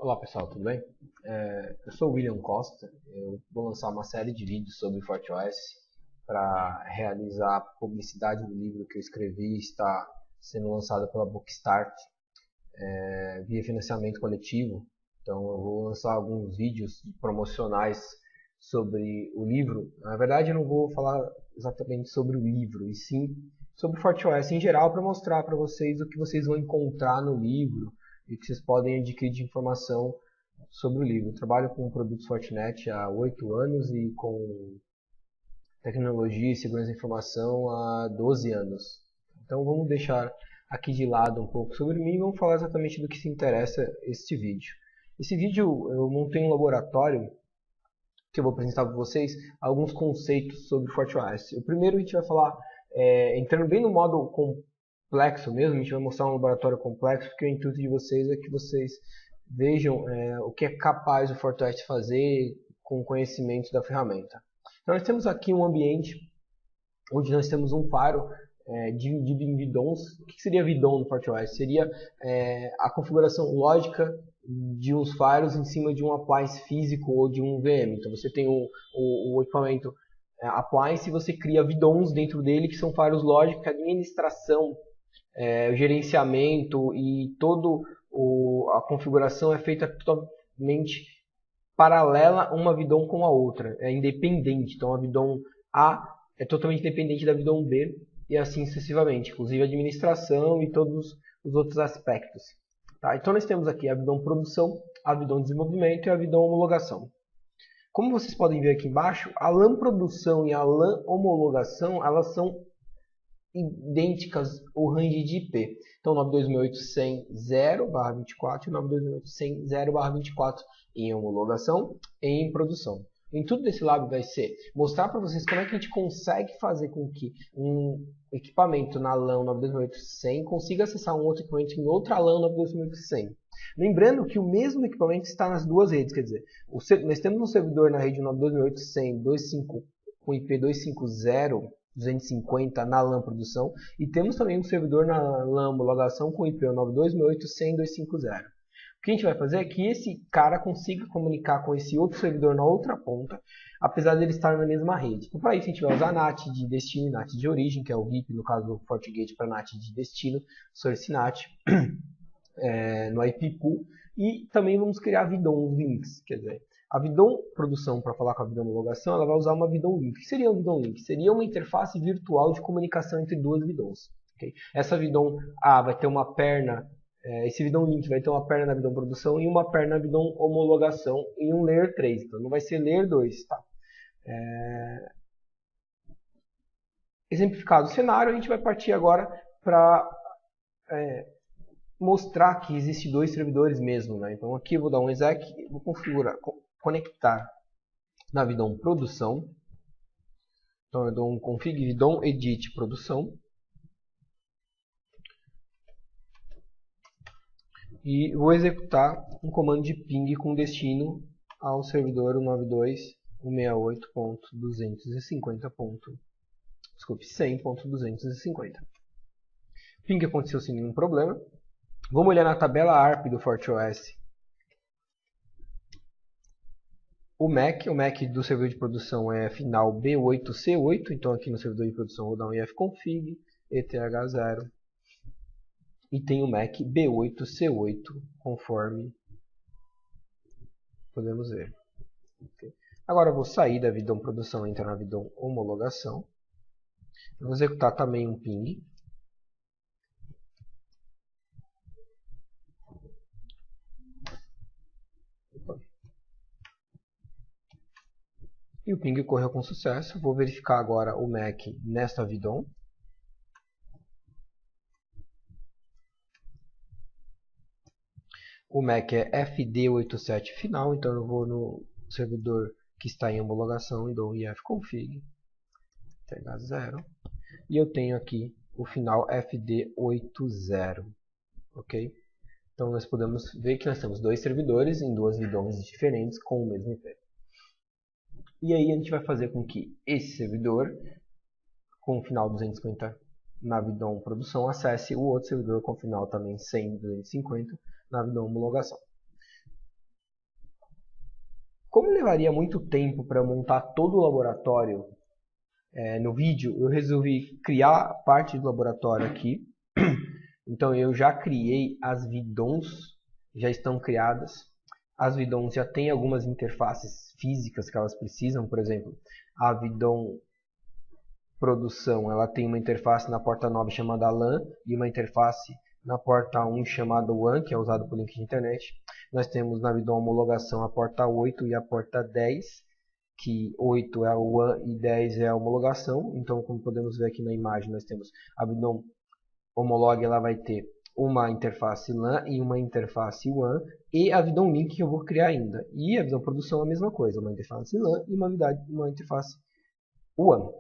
Olá pessoal, tudo bem? Eu sou o William Costa, eu vou lançar uma série de vídeos sobre FortiOS para realizar a publicidade do livro que eu escrevi, está sendo lançado pela Bookstart via financiamento coletivo. Então eu vou lançar alguns vídeos promocionais sobre o livro. Na verdade eu não vou falar exatamente sobre o livro, e sim sobre FortiOS em geral, para mostrar para vocês o que vocês vão encontrar no livro e que vocês podem adquirir de informação sobre o livro. Eu trabalho com produtos Fortinet há 8 anos e com tecnologia e segurança da informação há 12 anos. Então vamos deixar aqui de lado um pouco sobre mim e vamos falar exatamente do que se interessa este vídeo. Esse vídeo eu montei um laboratório que eu vou apresentar para vocês alguns conceitos sobre FortiOS. O primeiro a gente vai falar, entrando bem no modo complexo mesmo, a gente vai mostrar um laboratório complexo, porque o intuito de vocês é que vocês vejam o que é capaz o FortiOS fazer com o conhecimento da ferramenta. Então nós temos aqui um ambiente onde nós temos um firewall dividido em VDONs. O que seria VDON no FortiOS? Seria a configuração lógica de uns firewalls em cima de um appliance físico ou de um VM. Então você tem o equipamento appliance e você cria VDONs dentro dele, que são firewalls lógicos, que a administração, o gerenciamento e toda a configuração é feita totalmente paralela uma VDON com a outra, é independente. Então a VDON A é totalmente independente da VDON B e assim sucessivamente, inclusive a administração e todos os outros aspectos. Tá? Então nós temos aqui a VDON produção, a VDON desenvolvimento e a VDON homologação. Como vocês podem ver aqui embaixo, a LAN produção e a LAN homologação, elas são idênticas o range de IP. Então 92.168.0/24 e 92.168.0/24 em homologação e em produção. Em tudo desse lado vai ser mostrar para vocês como é que a gente consegue fazer com que um equipamento na LAN 92.168 consiga acessar um outro equipamento em outra LAN 92.168. Lembrando que o mesmo equipamento está nas duas redes, quer dizer, nós temos um servidor na rede 92.168.2.5 com IP 250 na LAN produção e temos também um servidor na LAN homologação com IP 92.168.100.250. O que a gente vai fazer é que esse cara consiga comunicar com esse outro servidor na outra ponta, apesar de ele estar na mesma rede. Então, para isso a gente vai usar NAT de destino e NAT de origem, que é o VIP, no caso do FortiGate para NAT de destino, Source NAT, no IP pool, e também vamos criar VDON links, quer dizer, a VDON produção, para falar com a VDON homologação, ela vai usar uma VDON link. O que seria um VDON link? Seria uma interface virtual de comunicação entre duas VDONs. Okay? Essa VDON A vai ter uma perna, esse VDON link vai ter uma perna na VDON produção e uma perna na VDON homologação em um Layer 3. Então não vai ser Layer 2. Tá? Exemplificado o cenário, a gente vai partir agora para mostrar que existe dois servidores mesmo. Né? Então aqui eu vou dar um exec, vou configurar, conectar na VDON produção. Então eu dou um config VDON edit produção. E vou executar um comando de ping com destino ao servidor 192.168.250. Ping aconteceu sem nenhum problema. Vamos olhar na tabela ARP do FortiOS. O MAC do servidor de produção é final B8C8, então aqui no servidor de produção vou dar um ifconfig, ETH0, e tem o MAC B8C8, conforme podemos ver. Okay. Agora eu vou sair da VDON produção e entrar na VDON homologação. Eu vou executar também um ping. E o ping ocorreu com sucesso. Vou verificar agora o MAC nesta VDON. O MAC é FD87 final, então eu vou no servidor que está em homologação e dou um ifconfig, TH0, e eu tenho aqui o final FD80, ok? Então nós podemos ver que nós temos dois servidores em duas VDONs diferentes com o mesmo IP. E aí a gente vai fazer com que esse servidor, com o final 250 na VDON produção, acesse o outro servidor com o final também 100.250 na VDON homologação. Como levaria muito tempo para montar todo o laboratório no vídeo, eu resolvi criar parte do laboratório aqui. Então eu já criei as vidons, já estão criadas. As vidons já têm algumas interfaces físicas que elas precisam, por exemplo, a vidon produção, ela tem uma interface na porta 9 chamada LAN e uma interface na porta 1 chamada WAN, que é usado por link de internet. Nós temos na vidon homologação a porta 8 e a porta 10, que 8 é o WAN e 10 é a homologação. Então, como podemos ver aqui na imagem, nós temos a vidon homolog, ela vai ter uma interface LAN e uma interface WAN, e a vidon link que eu vou criar ainda. E a vidon produção é a mesma coisa, uma interface LAN e uma interface WAN.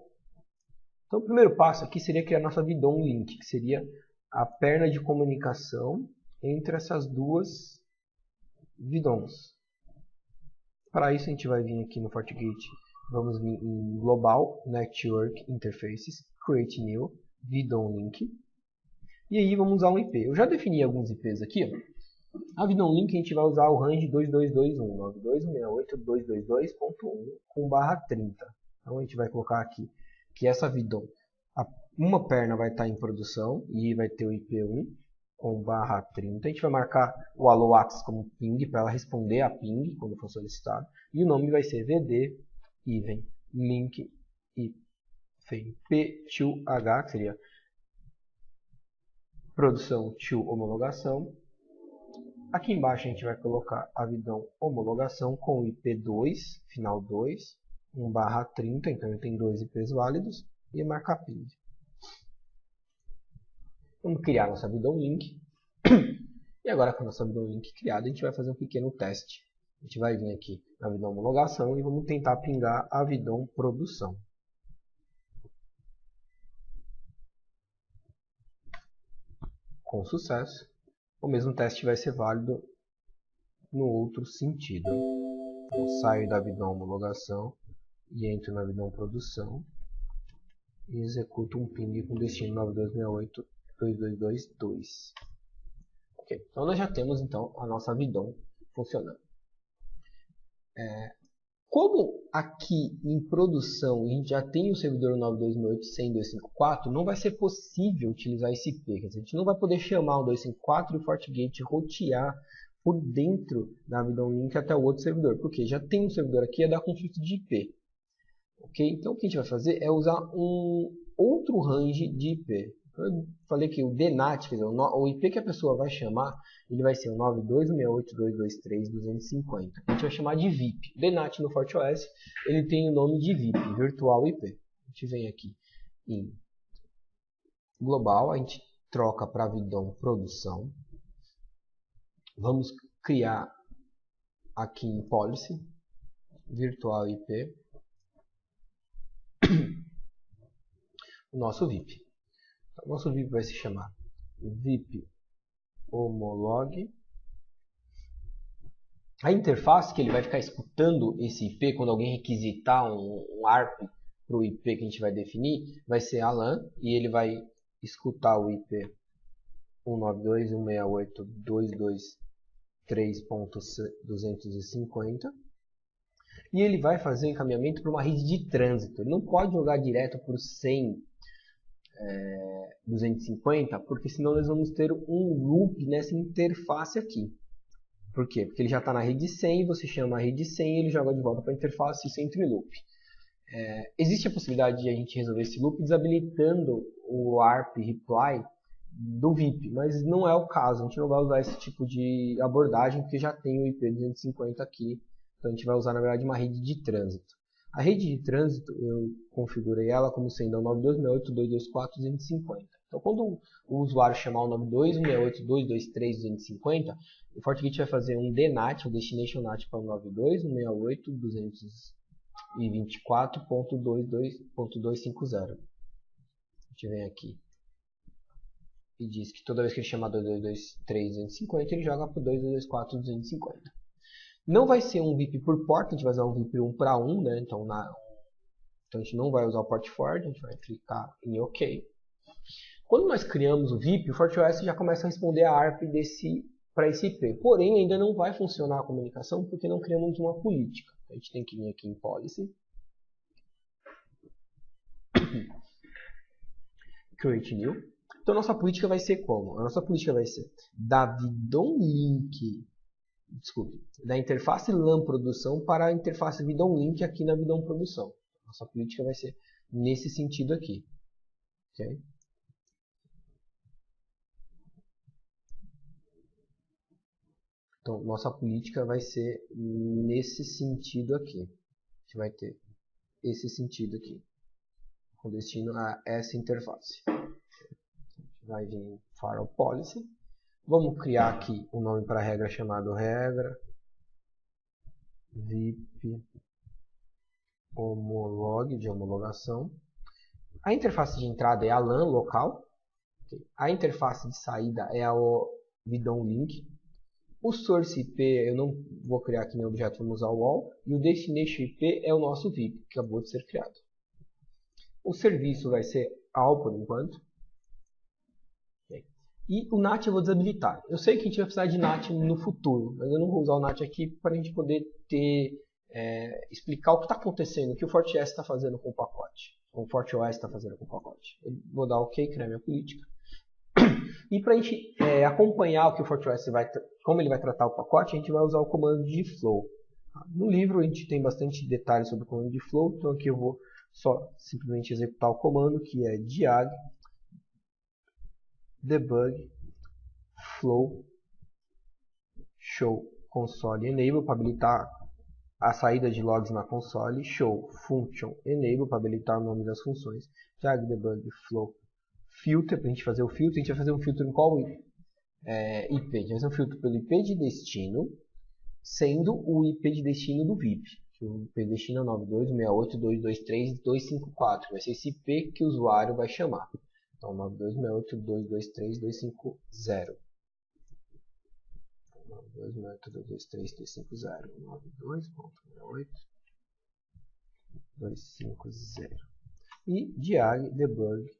Então o primeiro passo aqui seria criar nossa vidon link, que seria a perna de comunicação entre essas duas vidons. Para isso a gente vai vir aqui no FortiGate, vamos vir em Global Network Interfaces, Create New, vidon link. E aí vamos usar um IP. Eu já defini alguns IPs aqui. Ó. A vidon link a gente vai usar o range 2221.92.168.222.1/30. Então a gente vai colocar aqui que essa vidon, uma perna vai estar em produção e vai ter o IP1 com /30. A gente vai marcar o allow access como ping para ela responder a ping quando for solicitado. E o nome vai ser vd even link p2h, que seria produção to homologação. Aqui embaixo a gente vai colocar a vidon homologação com IP2, final 2, 1/30, então ele tem dois IPs válidos, e marcar ping. Vamos criar nossa vidon link. E agora com a nossa vidon link criada, a gente vai fazer um pequeno teste. A gente vai vir aqui na vidon homologação e vamos tentar pingar a vidon produção. Com sucesso. O mesmo teste vai ser válido no outro sentido. Eu saio da vidon homologação e entro na vidon produção e executo um ping com destino 9268.222.2. Ok, então nós já temos então a nossa vidon funcionando. Como aqui em produção a gente já tem o servidor 9268.100.254, não vai ser possível utilizar esse IP. Quer dizer, a gente não vai poder chamar o 254 e o FortiGate rotear por dentro da vidon link até o outro servidor, porque já tem um servidor aqui a dar conflito de IP. Okay? Então o que a gente vai fazer é usar um outro range de IP. Eu falei que o DNAT, quer dizer, o IP que a pessoa vai chamar, ele vai ser o 92.168.223.250. A gente vai chamar de VIP. O DNAT no FortiOS, ele tem o nome de VIP, Virtual IP. A gente vem aqui em Global, a gente troca para vidon produção. Vamos criar aqui em Policy, Virtual IP, o nosso VIP. O nosso VIP vai se chamar VIP homolog. A interface que ele vai ficar escutando esse IP quando alguém requisitar um ARP para o IP que a gente vai definir, vai ser a LAN, e ele vai escutar o IP 192.168.223.250 e ele vai fazer o encaminhamento para uma rede de trânsito. Ele não pode jogar direto para o 250, porque senão nós vamos ter um loop nessa interface aqui. Por quê? Porque ele já está na rede 100, você chama a rede 100 e ele joga de volta para a interface sem loop. Existe a possibilidade de a gente resolver esse loop desabilitando o ARP reply do VIP, mas não é o caso. A gente não vai usar esse tipo de abordagem porque já tem o IP 250 aqui. Então a gente vai usar na verdade uma rede de trânsito. A rede de trânsito eu configurei ela como sendo 92.168.224.250. Então quando o usuário chamar o 92.168.223.250, o FortiGate vai fazer um DNAT, um Destination NAT para o 92.168.224.250. A gente vem aqui e diz que toda vez que ele chamar 223.250, ele joga para o 224.250. Não vai ser um VIP por porta, a gente vai usar um VIP 1 para 1, né? Então a gente não vai usar o port forward, a gente vai clicar em OK. Quando nós criamos o VIP, o FortiOS já começa a responder a ARP para esse IP. Porém, ainda não vai funcionar a comunicação porque não criamos uma política. A gente tem que vir aqui em Policy, Create New. Então, nossa política vai ser como? A nossa política vai ser da Vidon Link, da interface LAN produção para a interface Vidon Link aqui na Vidon produção. Nossa política vai ser nesse sentido aqui. Okay? Então, nossa política vai ser nesse sentido aqui. A gente vai ter esse sentido aqui, com destino a essa interface. Vai vir em Firewall Policy. Vamos criar aqui um nome para a regra chamado regra VIP homolog, de homologação. A interface de entrada é a LAN local. A interface de saída é a Vidon Link. O source IP eu não vou criar aqui nenhum objeto, vamos usar o wall. E o destination IP é o nosso VIP, que acabou de ser criado. O serviço vai ser all por enquanto. E o NAT eu vou desabilitar. Eu sei que a gente vai precisar de NAT no futuro, mas eu não vou usar o NAT aqui para a gente poder explicar o que está acontecendo, o que o FortiOS está fazendo com o pacote. O FortiOS está fazendo com o pacote. Eu vou dar OK, criar minha política. E para a gente acompanhar o que o FortiOS como ele vai tratar o pacote, a gente vai usar o comando de flow. No livro a gente tem bastante detalhes sobre o comando de flow, então aqui eu vou só simplesmente executar o comando que é diag debug flow show console enable para habilitar a saída de logs na console, show function enable para habilitar o nome das funções, diag debug flow filter para a gente fazer o filtro. A gente vai fazer um filtro em qual IP? A gente vai fazer um filtro pelo IP de destino, sendo o IP de destino do VIP. O IP de destino é 92.168.223.254. Vai ser esse IP que o usuário vai chamar. Então, 92.168.223.250. 92.168.223.250. 92.168.250. E diag debug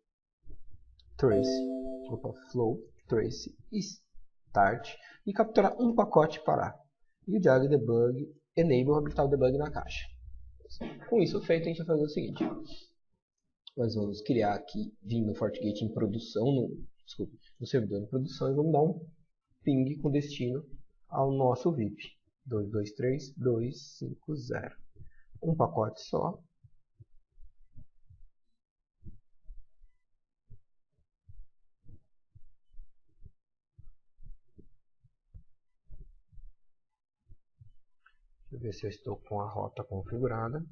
flow trace start e capturar um pacote parar. E o diag debug enable habilitar o debug na caixa. Com isso feito, a gente vai fazer o seguinte. Nós vamos criar aqui, vir no FortiGate em produção, no servidor em produção, e vamos dar um ping com destino ao nosso VIP. 223.250. Um pacote só. Deixa eu ver se eu estou com a rota configurada.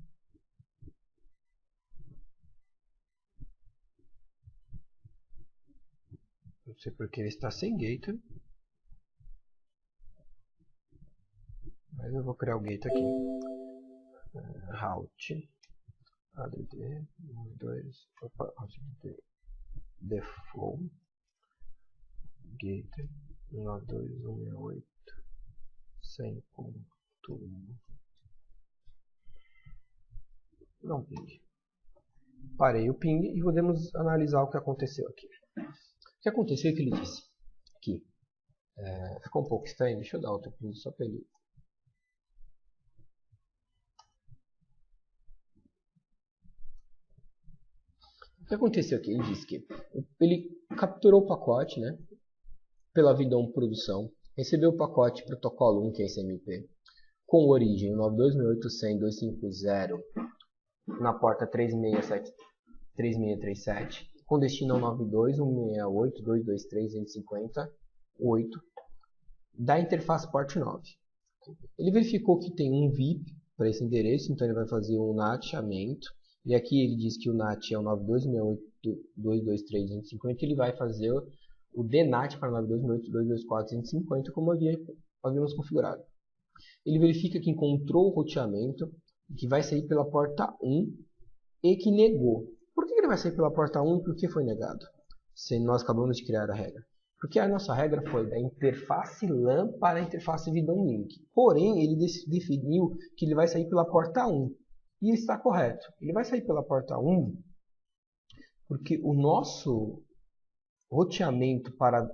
Não sei porque ele está sem gateway. Mas eu vou criar o gateway aqui. Route add 2 default gateway 192.168.100.1. Não ping. Parei o ping e podemos analisar o que aconteceu aqui. O que aconteceu é que ele disse aqui. Ficou um pouco estranho, deixa eu dar outro ping só para ele. O que aconteceu aqui? Ele disse que ele capturou o pacote, né, pela Vidon produção, recebeu o pacote protocolo 1, que é esse MP, com origem 92.168.100.250 na porta 3637, com destino ao 92.168.223.250.8 da interface port 9. Ele verificou que tem um VIP para esse endereço, então ele vai fazer um NAT-chamento. E aqui ele diz que o NAT é o 92.168.223.250, ele vai fazer o DNAT para 92.168.224.250, como havíamos configurado. Ele verifica que encontrou o roteamento, que vai sair pela porta 1 e que negou. Por que ele vai sair pela porta 1 e por que foi negado? Se nós acabamos de criar a regra. Porque a nossa regra foi da interface LAN para a interface Vidon Link. Porém, ele definiu que ele vai sair pela porta 1. E ele está correto. Ele vai sair pela porta 1 porque o nosso roteamento para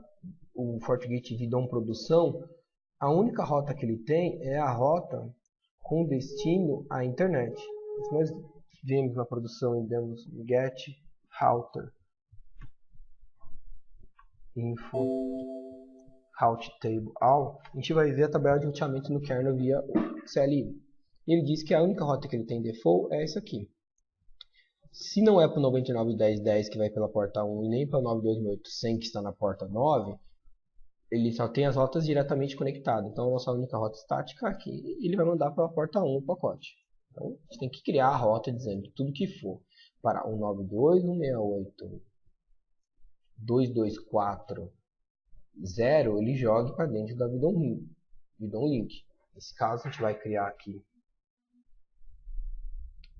o FortiGate Vidon produção, a única rota que ele tem é a rota com destino à internet. Se nós viemos na produção e demos get router info route table all, a gente vai ver a tabela de roteamento no kernel via CLI. Ele diz que a única rota que ele tem default é essa aqui. Se não é para o 99.10.10 que vai pela porta 1 e nem para o 92.100 que está na porta 9, ele só tem as rotas diretamente conectadas. Então a nossa única rota estática aqui, ele vai mandar para a porta 1 o pacote. Então a gente tem que criar a rota dizendo que tudo que for para 192.168.224.0 ele jogue para dentro da Vidon Link. Nesse caso a gente vai criar aqui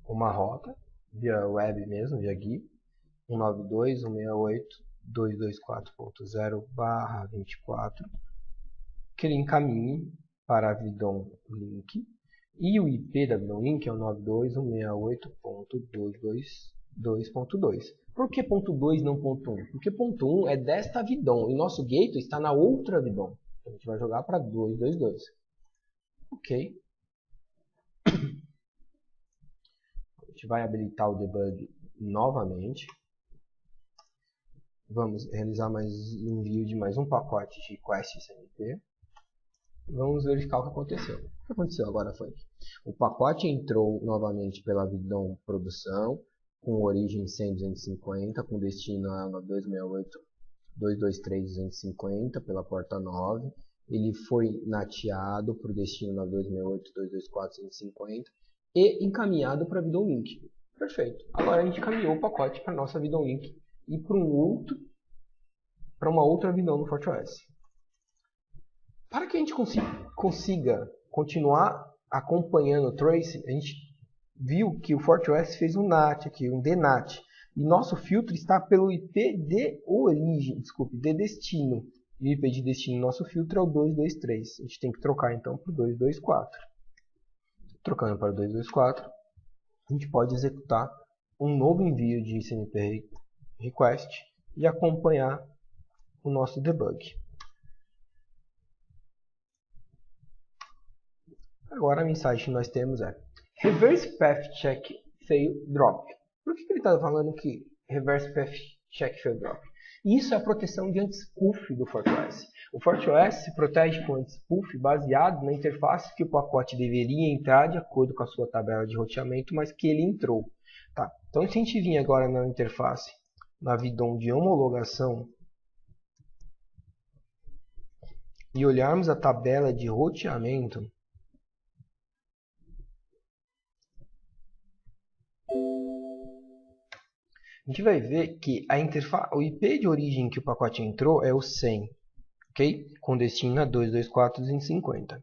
uma rota via web mesmo, via GUI, 192.168.224.0/24, que ele encaminhe para a Vidon Link, e o IP da Vidon Link é o 92.168.222.2. Por que ponto 2 não ponto 1? Porque ponto 1 é desta Vidon e nosso gateway está na outra Vidon. Então a gente vai jogar para 222. Ok. A gente vai habilitar o debug novamente. Vamos realizar mais um envio de mais um pacote de request SNMP. Vamos verificar o que aconteceu. O que aconteceu agora foi que o pacote entrou novamente pela Vidon produção, com origem 100.250, com destino a 268.223.250 pela porta 9. Ele foi nateado para o destino 92.68.224.250 e encaminhado para a Vidon Link. Perfeito. Agora a gente encaminhou o pacote para a nossa Vidon Link e para uma outra Vidon no FortiOS. Para que a gente consiga continuar acompanhando o trace, a gente viu que o FortiOS fez um NAT aqui, um DNAT. E nosso filtro está pelo IP de origem, de destino. E o IP de destino do nosso filtro é o 223. A gente tem que trocar então para o 224. Trocando para o 224, a gente pode executar um novo envio de SNMP request e acompanhar o nosso debug. Agora a mensagem que nós temos é Reverse Path Check Fail Drop. Por que ele está falando que Reverse Path Check Fail Drop? Isso é a proteção de anti-spoof do FortiOS. O FortiOS se protege com anti-spoof baseado na interface que o pacote deveria entrar de acordo com a sua tabela de roteamento, mas que ele entrou. Tá? Então se a gente vir agora na interface, na Vidon de homologação, e olharmos a tabela de roteamento, a gente vai ver que o IP de origem que o pacote entrou é o 100, ok? Com destino a 224.250.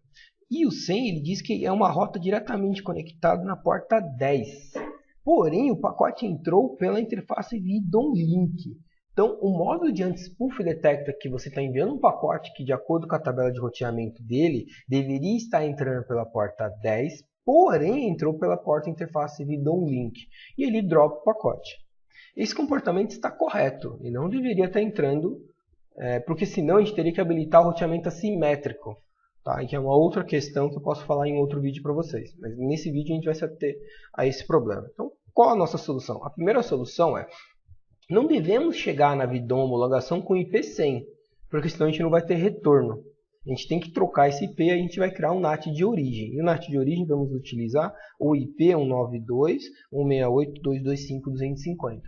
E o 100 ele diz que é uma rota diretamente conectada na porta 10. Porém, o pacote entrou pela interface Vidon Link. Então, o módulo de anti-spoof detecta que você está enviando um pacote que, de acordo com a tabela de roteamento dele, deveria estar entrando pela porta 10, porém entrou pela porta interface Vidon Link. E ele dropa o pacote. Esse comportamento está correto e não deveria estar entrando, porque senão a gente teria que habilitar o roteamento assimétrico, tá? Que é uma outra questão que eu posso falar em outro vídeo para vocês. Mas nesse vídeo a gente vai se ater a esse problema. Então, qual a nossa solução? A primeira solução é, não devemos chegar na Vidon homologação com IP 100, porque senão a gente não vai ter retorno. A gente tem que trocar esse IP e a gente vai criar um NAT de origem. E o NAT de origem vamos utilizar o IP 192.168.225.250.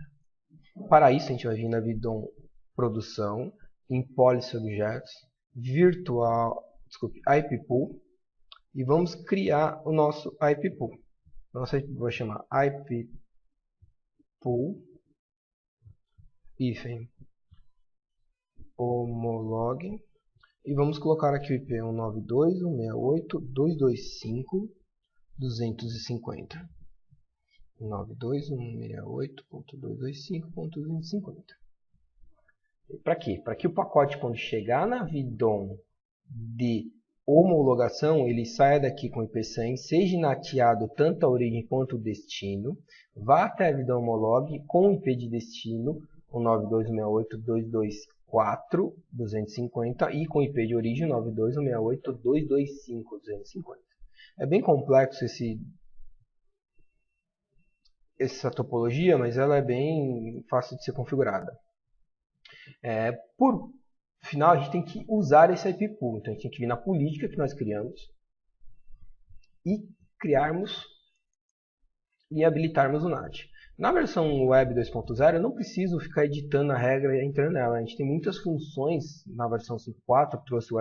Para isso, a gente vai vir na Vidon produção, em Policy Objetos, IP Pool, e vamos criar o nosso IP Pool. Nosso IP Pool vai chamar IP Pool hífen homolog, e vamos colocar aqui o IP 192.168.225.250. 192.168.225.250. Para quê? Para que o pacote, quando chegar na Vidon de homologação, ele saia daqui com IP100, seja nateado tanto a origem quanto o destino, vá até a Vidon homolog com o IP de destino, 192.168.224.250 e com IP de origem 192.168.225.250. É bem complexo essa topologia, mas ela é bem fácil de ser configurada. Por final, a gente tem que usar esse IP pool. Então, a gente tem que vir na política que nós criamos e criarmos e habilitarmos o NAT. Na versão Web 2.0, eu não preciso ficar editando a regra e entrando nela. A gente tem muitas funções na versão 5.4, que trouxe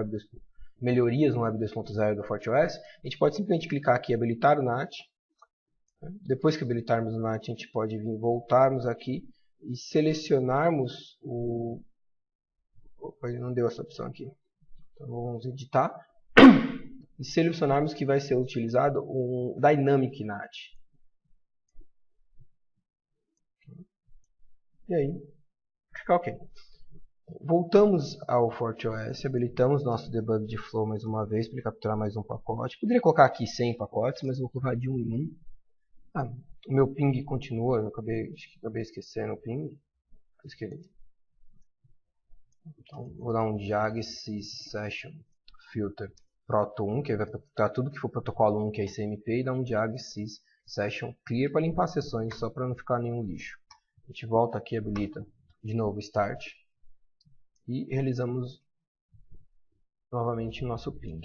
melhorias no Web 2.0 do FortiOS. A gente pode simplesmente clicar aqui e habilitar o NAT. Depois que habilitarmos o NAT, a gente pode voltarmos aqui e selecionarmos o... Opa, ele não deu essa opção aqui. Então vamos editar e selecionarmos que vai ser utilizado o Dynamic NAT. E aí, fica ok. Voltamos ao FortiOS, habilitamos nosso debug de flow mais uma vez para ele capturar mais um pacote. Poderia colocar aqui 100 pacotes, mas eu vou colocar de um em um. O meu ping continua, eu acabei esquecendo o ping. Então, vou dar um JAG session filter proto 1, que vai capturar tudo que for protocolo 1, que é ICMP, e dar um JAG session clear para limpar as sessões, só para não ficar nenhum lixo. A gente volta aqui e habilita de novo start e realizamos novamente o nosso ping.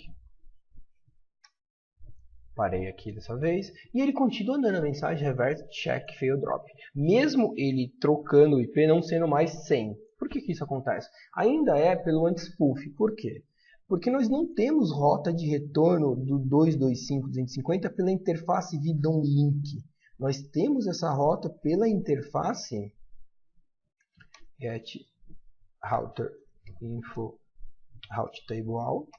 Parei aqui dessa vez e ele continua dando a mensagem reverse check fail drop, mesmo ele trocando o IP não sendo mais 100. Por que isso acontece? Ainda é pelo anti-spoof. Por quê? Porque nós não temos rota de retorno do 225.250 pela interface VDOM link. Nós temos essa rota pela interface get router info route table all,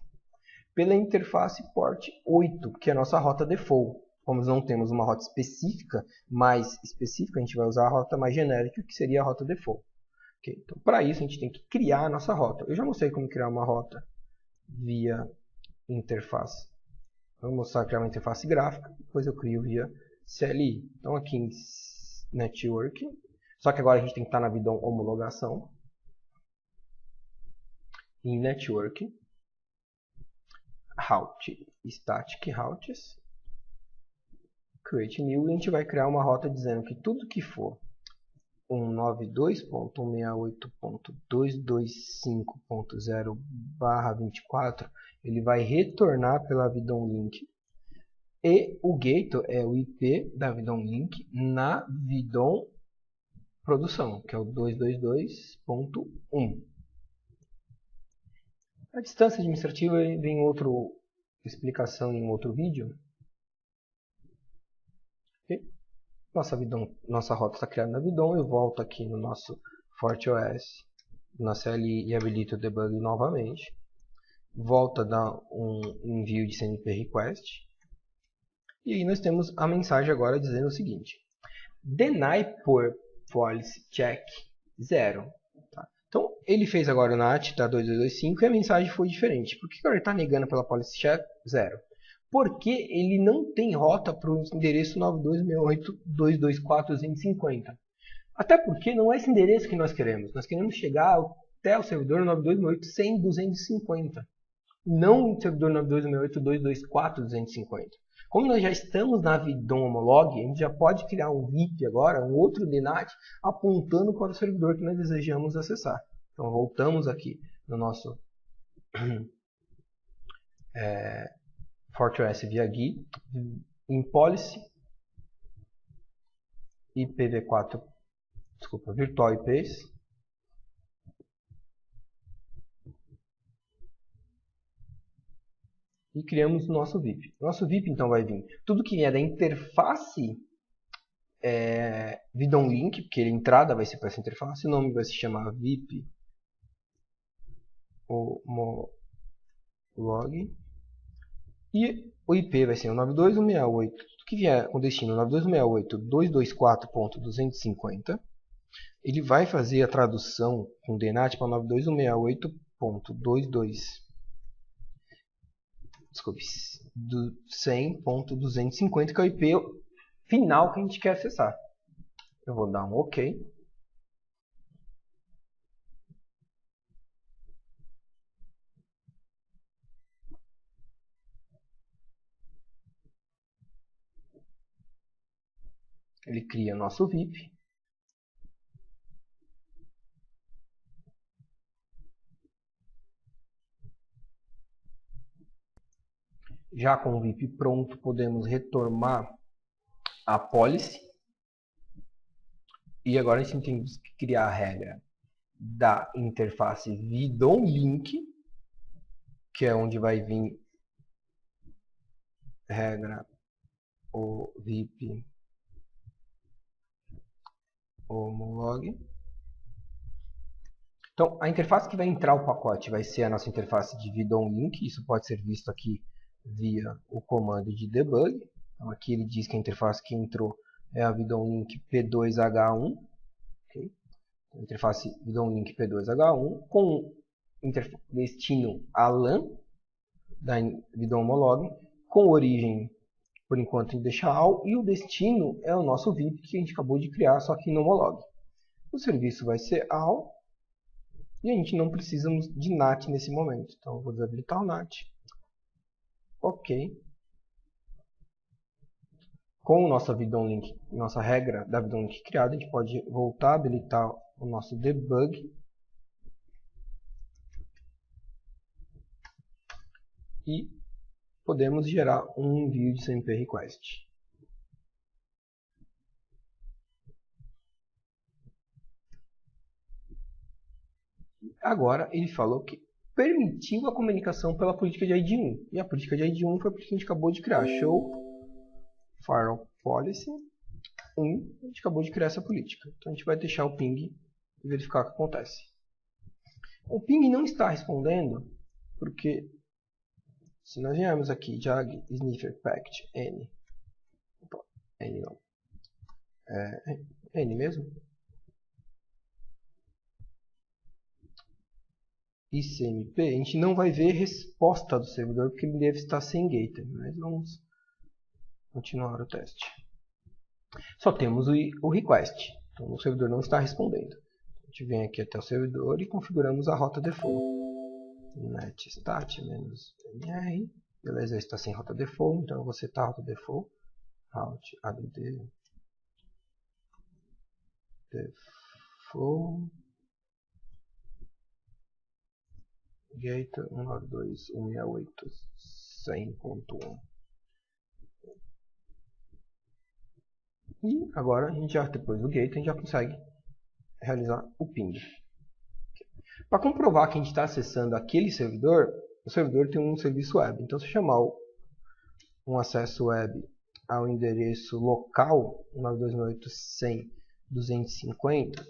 pela interface port 8, que é a nossa rota default. Como não temos uma rota específica, mais específica, a gente vai usar a rota mais genérica, que seria a rota default. Okay? Então, para isso, a gente tem que criar a nossa rota. Eu já mostrei como criar uma rota via interface. Vou mostrar criar uma interface gráfica, depois eu crio via CLI. Então, aqui em Network, só que agora a gente tem que estar na VDOM homologação. Em Network, route, static routes, create new, e a gente vai criar uma rota dizendo que tudo que for 192.168.225.0/24 ele vai retornar pela VDOM link, e o gate é o IP da VDOM link na VDOM produção, que é o 222.1. A distância administrativa vem outra explicação em outro vídeo. Okay? Nossa rota está criada na VDOM. Eu volto aqui no nosso FortiOS, na CLI, e habilito o debug novamente. Volta a dar um envio de CNP request. E aí nós temos a mensagem agora dizendo o seguinte: deny por policy check 0. Então, ele fez agora o NAT da 2225 e a mensagem foi diferente. Por que ele está negando pela policy check 0? Porque ele não tem rota para o endereço 9268.224.250. Até porque não é esse endereço que nós queremos. Nós queremos chegar até o servidor 9268.100.250. Não o servidor 9268.224.250. Como nós já estamos na VDOM Homolog, a gente já pode criar um VIP agora, um outro DNAT, apontando para o servidor que nós desejamos acessar. Então voltamos aqui no nosso FortiOS via GUI, em Policy, IPv4, Virtual IPs, e criamos o nosso VIP. Nosso VIP então vai vir tudo que é da interface VDOM link, porque a entrada vai ser para essa interface, o nome vai se chamar VIP homolog, e o IP vai ser o 92.168, tudo que vier com destino 92.168.224.250. Ele vai fazer a tradução com DNAT para 100.250, que é o IP final que a gente quer acessar. Eu vou dar um OK. Ele cria nosso VIP. Já com o VIP pronto, podemos retomar a policy. E agora a gente tem que criar a regra da interface VidonLink, que é onde vai vir regra o VIP homolog. Então, a interface que vai entrar o pacote vai ser a nossa interface de VidonLink. Isso pode ser visto aqui via o comando de debug. Então, aqui ele diz que a interface que entrou é a VidonLink P2H1. Okay? A interface VidonLink P2H1 com destino a LAN da Vidon Homolog, com origem, por enquanto, em deixa all, e o destino é o nosso VIP que a gente acabou de criar, só que no Homolog. O serviço vai ser all, e a gente não precisa de NAT nesse momento. Então, eu vou desabilitar o NAT. Ok. Com nossa VidonLink, nossa regra da VidonLink criada, a gente pode voltar a habilitar o nosso debug. E podemos gerar um envio de CMP request. Agora ele falou que permitiu a comunicação pela política de ID1. E a política de ID1 foi a política que a gente acabou de criar. Show Firewall Policy 1. A gente acabou de criar essa política. Então a gente vai deixar o ping e verificar o que acontece. O ping não está respondendo porque se nós viermos aqui jag sniffer packet n, n não, n mesmo, ICMP, a gente não vai ver resposta do servidor porque ele deve estar sem gator, mas vamos continuar o teste. Só temos o request, então o servidor não está respondendo. A gente vem aqui até o servidor e configuramos a rota default. netstat-mr, beleza, está sem rota default, então eu vou setar a rota default, route add default gator 192.168.100.1. E agora, a gente já, depois do gator, a gente já consegue realizar o ping. Para comprovar que a gente está acessando aquele servidor, o servidor tem um serviço web. Então, se eu chamar um acesso web ao endereço local 192.168.100.250,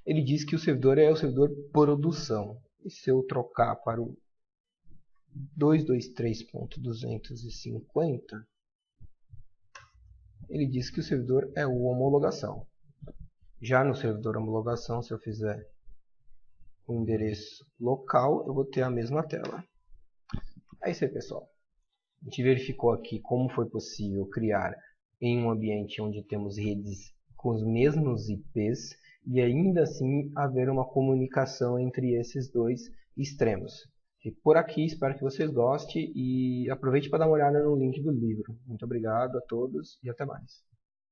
ele diz que o servidor é o servidor produção. E se eu trocar para o 223.250, ele diz que o servidor é o homologação. Já no servidor homologação, se eu fizer o endereço local, eu vou ter a mesma tela. É isso aí, pessoal. A gente verificou aqui como foi possível criar em um ambiente onde temos redes com os mesmos IPs e ainda assim haver uma comunicação entre esses dois extremos. Fico por aqui, espero que vocês gostem e aproveite para dar uma olhada no link do livro. Muito obrigado a todos e até mais.